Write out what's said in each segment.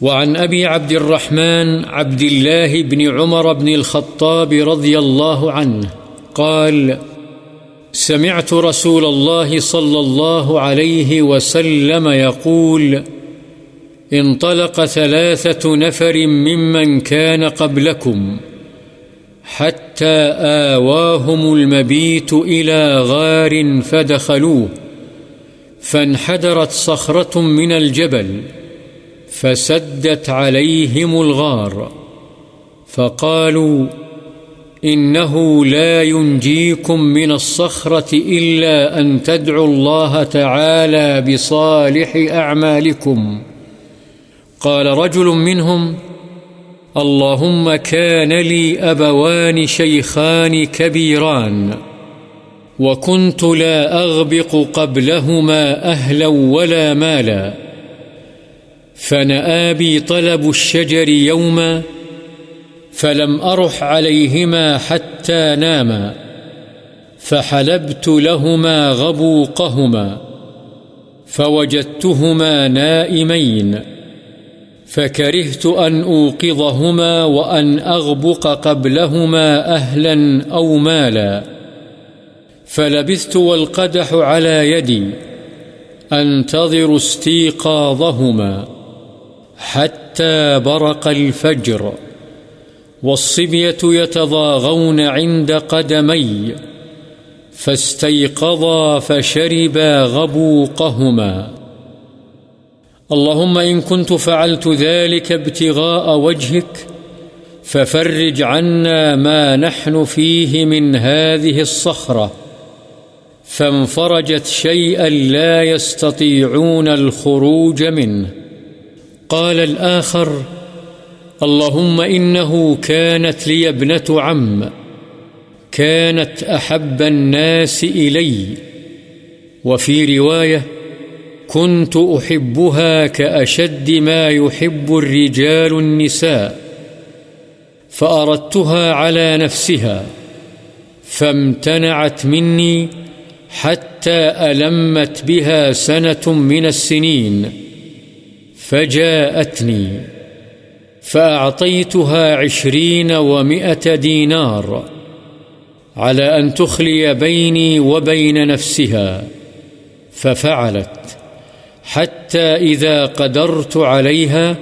وعن أبي عبد الرحمن عبد الله بن عمر بن الخطاب رضي الله عنه قال: سمعت رسول الله صلى الله عليه وسلم يقول: انطلق 3 نفر ممن كان قبلكم حتى آواهم المبيت إلى غار فدخلوه، فانحدرت صخرة من الجبل فسدت عليهم الغار، فقالوا: إنه لا ينجيكم من الصخرة إلا أن تدعوا الله تعالى بصالح أعمالكم. قال رجل منهم: اللهم كان لي أبوان شيخان كبيران، وكنت لا أغبق قبلهما أهلا ولا مالا، فنأى بي طلب الشجر يوما، فلم أرح عليهما حتى ناما، فحلبت لهما غبوقهما، فوجدتهما نائمين، فكرهت أن أوقظهما وأن أغبق قبلهما أهلا أو مالا، فلبثت والقدح على يدي أنتظر استيقاظهما حتى برق الفجر، والصبية يتضاغون عند قدمي، فاستيقظا فشربا غبوقهما. اللهم إن كنت فعلت ذلك ابتغاء وجهك ففرج عنا ما نحن فيه من هذه الصخرة، فانفرجت شيئا لا يستطيعون الخروج منه. قال الآخر: اللهم إنه كانت لي ابنة عم، كانت أحب الناس إلي، وفي رواية: كنت أحبها كأشد ما يحب الرجال النساء، فأردتها على نفسها، فامتنعت مني حتى ألمت بها 1 من السنين، فجاءتني فأعطيتها 20 و100 دينار على أن تخلي بيني وبين نفسها، ففعلت حتى إذا قدرت عليها،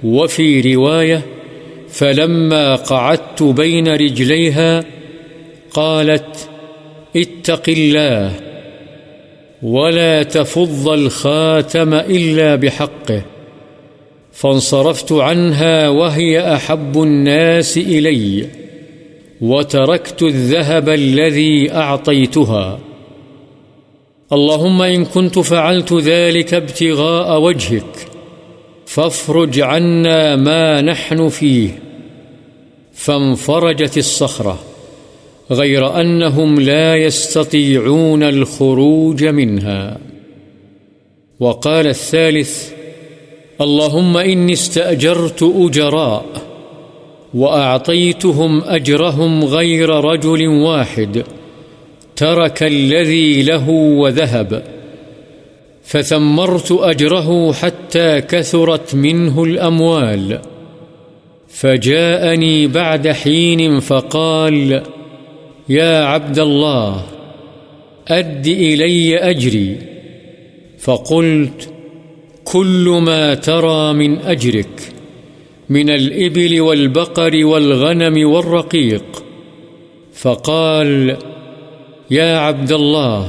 وفي رواية: فلما قعدت بين رجليها قالت: اتق الله ولا تفض الخاتم إلا بحقه، فانصرفت عنها وهي أحب الناس إلي، وتركت الذهب الذي أعطيتها. اللهم إن كنت فعلت ذلك ابتغاء وجهك فافرج عنا ما نحن فيه. فانفرجت الصخرة، غير أنهم لا يستطيعون الخروج منها. وقال الثالث: اللهم إني استأجرت أجراء وأعطيتهم أجرهم غير رجل واحد ترك الذي له وذهب، فثمرت أجره حتى كثرت منه الأموال، فجاءني بعد حين فقال: يا عبد الله، أد إلي أجري. فقلت: كل ما ترى من أجرك من الإبل والبقر والغنم والرقيق. فقال: يا عبد الله،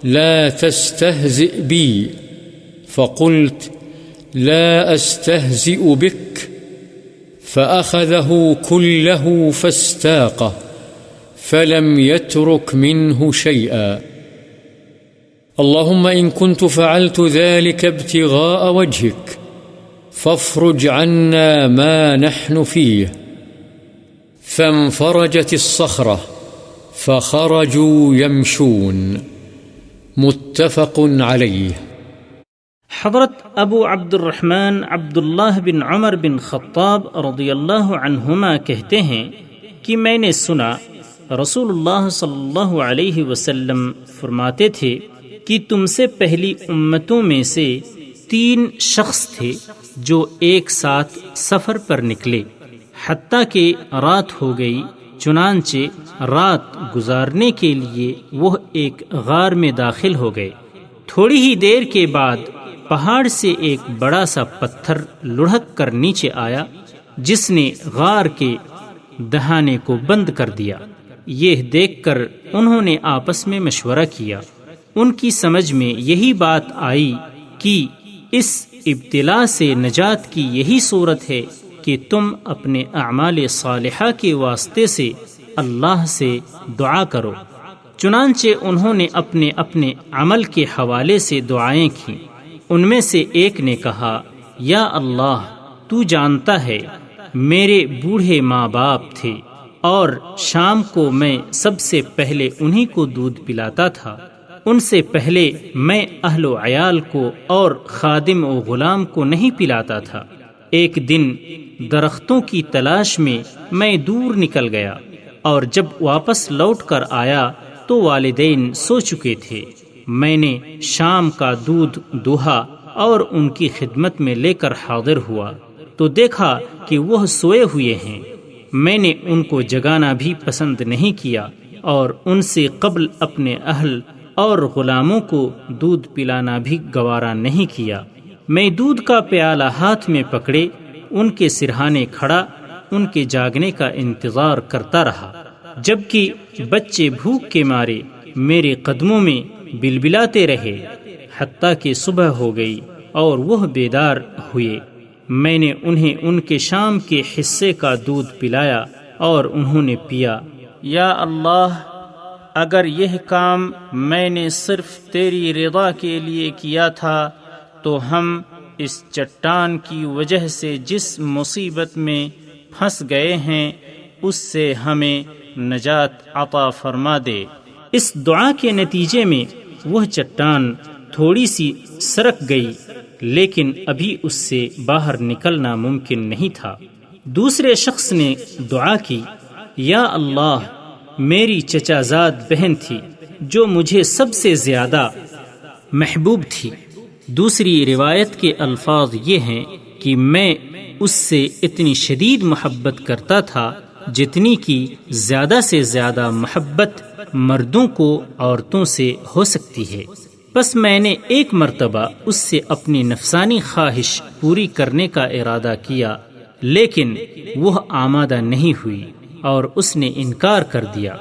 لا تستهزئ بي. فقلت: لا أستهزئ بك. فأخذه كله فاستاقه، فلم يترك منه شيئا. اللهم إن كنت فعلت ذلك ابتغاء وجهك فافرج عنا ما نحن فيه. فانفرجت الصخرة فخرجوا يمشون. متفق عليه. حضرت ابو عبد الرحمن عبداللہ بن عمر بن خطاب رضی اللہ عنہما کہتے ہیں کہ میں نے سنا رسول اللہ صلی اللہ علیہ وسلم فرماتے تھے کہ تم سے پہلی امتوں میں سے 3 شخص تھے جو ایک ساتھ سفر پر نکلے، حتیٰ کہ رات ہو گئی، چنانچہ رات گزارنے کے لیے وہ ایک غار میں داخل ہو گئے۔ تھوڑی ہی دیر کے بعد پہاڑ سے ایک بڑا سا پتھر لڑھک کر نیچے آیا، جس نے غار کے دہانے کو بند کر دیا۔ یہ دیکھ کر انہوں نے آپس میں مشورہ کیا۔ ان کی سمجھ میں یہی بات آئی کہ اس ابتلا سے نجات کی یہی صورت ہے کہ تم اپنے اعمال صالحہ کے واسطے سے اللہ سے دعا کرو۔ چنانچہ انہوں نے اپنے اپنے عمل کے حوالے سے دعائیں کیں۔ ان میں سے ایک نے کہا، یا اللہ، تو جانتا ہے میرے بوڑھے ماں باپ تھے اور شام کو میں سب سے پہلے انہی کو دودھ پلاتا تھا، ان سے پہلے میں اہل و عیال کو اور خادم و غلام کو نہیں پلاتا تھا۔ ایک دن درختوں کی تلاش میں دور نکل گیا، اور جب واپس لوٹ کر آیا تو والدین سو چکے تھے۔ میں نے شام کا دودھ دوہا اور ان کی خدمت میں لے کر حاضر ہوا تو دیکھا کہ وہ سوئے ہوئے ہیں۔ میں نے ان کو جگانا بھی پسند نہیں کیا اور ان سے قبل اپنے اہل اور غلاموں کو دودھ پلانا بھی گوارا نہیں کیا۔ میں دودھ کا پیالہ ہاتھ میں پکڑے ان کے سرہانے کھڑا ان کے جاگنے کا انتظار کرتا رہا، جبکہ بچے بھوک کے مارے میرے قدموں میں بلبلاتے رہے، حتیٰ کہ صبح ہو گئی اور وہ بیدار ہوئے۔ میں نے انہیں ان کے شام کے حصے کا دودھ پلایا اور انہوں نے پیا۔ یا اللہ، اگر یہ کام میں نے صرف تیری رضا کے لیے کیا تھا تو ہم اس چٹان کی وجہ سے جس مصیبت میں پھنس گئے ہیں اس سے ہمیں نجات عطا فرما دے۔ اس دعا کے نتیجے میں وہ چٹان تھوڑی سی سرک گئی، لیکن ابھی اس سے باہر نکلنا ممکن نہیں تھا۔ دوسرے شخص نے دعا کی، یا اللہ، میری چچا زاد بہن تھی جو مجھے سب سے زیادہ محبوب تھی۔ دوسری روایت کے الفاظ یہ ہیں کہ میں اس سے اتنی شدید محبت کرتا تھا جتنی کی زیادہ سے زیادہ محبت مردوں کو عورتوں سے ہو سکتی ہے۔ بس میں نے ایک مرتبہ اس سے اپنی نفسانی خواہش پوری کرنے کا ارادہ کیا، لیکن وہ آمادہ نہیں ہوئی اور اس نے انکار کر دیا،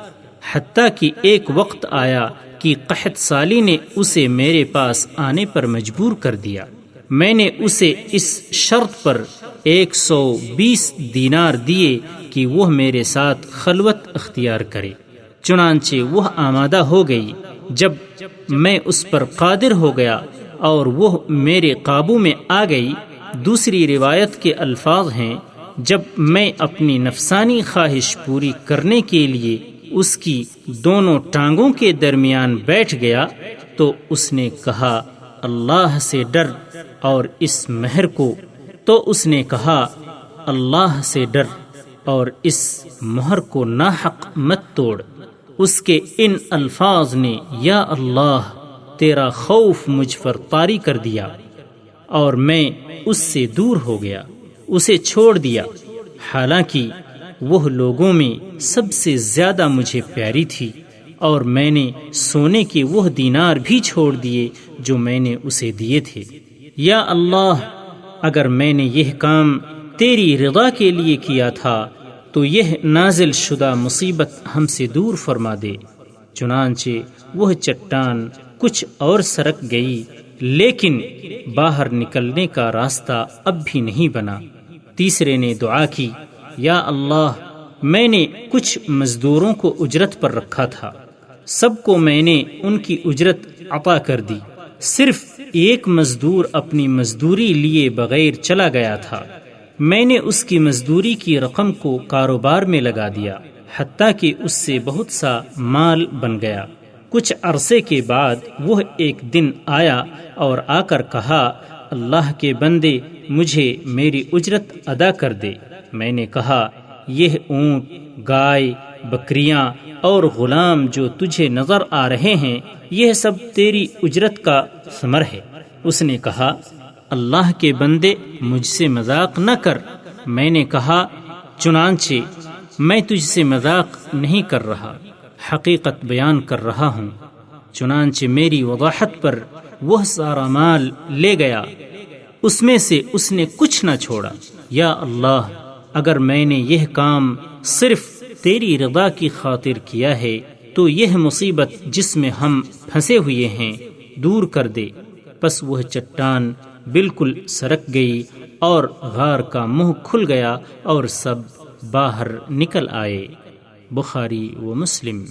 حتیٰ کہ ایک وقت آیا کہ قحط سالی نے اسے میرے پاس آنے پر مجبور کر دیا۔ میں نے اسے اس شرط پر 120 دینار دیے کہ وہ میرے ساتھ خلوت اختیار کرے۔ چنانچہ وہ آمادہ ہو گئی۔ جب میں اس پر قادر ہو گیا اور وہ میرے قابو میں آ گئی، دوسری روایت کے الفاظ ہیں، جب میں اپنی نفسانی خواہش پوری کرنے کے لیے اس کی دونوں ٹانگوں کے درمیان بیٹھ گیا تو اس نے کہا، اللہ سے ڈر اور اس مہر کو، تو اس نے کہا، اللہ سے ڈر اور اس مہر کو ناحق مت توڑ۔ اس کے ان الفاظ نے یا اللہ تیرا خوف مجھ پر طاری کر دیا، اور میں اس سے دور ہو گیا، اسے چھوڑ دیا، حالانکہ وہ لوگوں میں سب سے زیادہ مجھے پیاری تھی، اور میں نے سونے کے وہ دینار بھی چھوڑ دیے جو میں نے اسے دیے تھے۔ یا اللہ، اگر میں نے یہ کام تیری رضا کے لیے کیا تھا تو یہ نازل شدہ مصیبت ہم سے دور فرما دے۔ چنانچہ وہ چٹان کچھ اور سرک گئی، لیکن باہر نکلنے کا راستہ اب بھی نہیں بنا۔ تیسرے نے دعا کی، یا اللہ، میں نے کچھ مزدوروں کو اجرت پر رکھا تھا، سب کو میں نے ان کی اجرت عطا کر دی، صرف ایک مزدور اپنی مزدوری لیے بغیر چلا گیا تھا، میں نے اس کی مزدوری کی رقم کو کاروبار میں لگا دیا، حتیٰ کہ اس سے بہت سا مال بن گیا۔ کچھ عرصے کے بعد وہ ایک دن آیا اور آ کر کہا، اللہ کے بندے، مجھے میری اجرت ادا کر دے۔ میں نے کہا، یہ اونٹ، گائے، بکریاں اور غلام جو تجھے نظر آ رہے ہیں، یہ سب تیری اجرت کا ثمر ہے۔ اس نے کہا، اللہ کے بندے مجھ سے مذاق نہ کر۔ میں نے کہا چنانچہ میں تجھ سے مذاق نہیں کر رہا، حقیقت بیان کر رہا ہوں۔ چنانچہ میری وضاحت پر وہ سارا مال لے گیا، اس میں سے اس نے کچھ نہ چھوڑا۔ یا اللہ، اگر میں نے یہ کام صرف تیری رضا کی خاطر کیا ہے تو یہ مصیبت جس میں ہم پھنسے ہوئے ہیں دور کر دے۔ پس وہ چٹان بالکل سرک گئی اور غار کا منہ کھل گیا اور سب باہر نکل آئے۔ بخاری و مسلم۔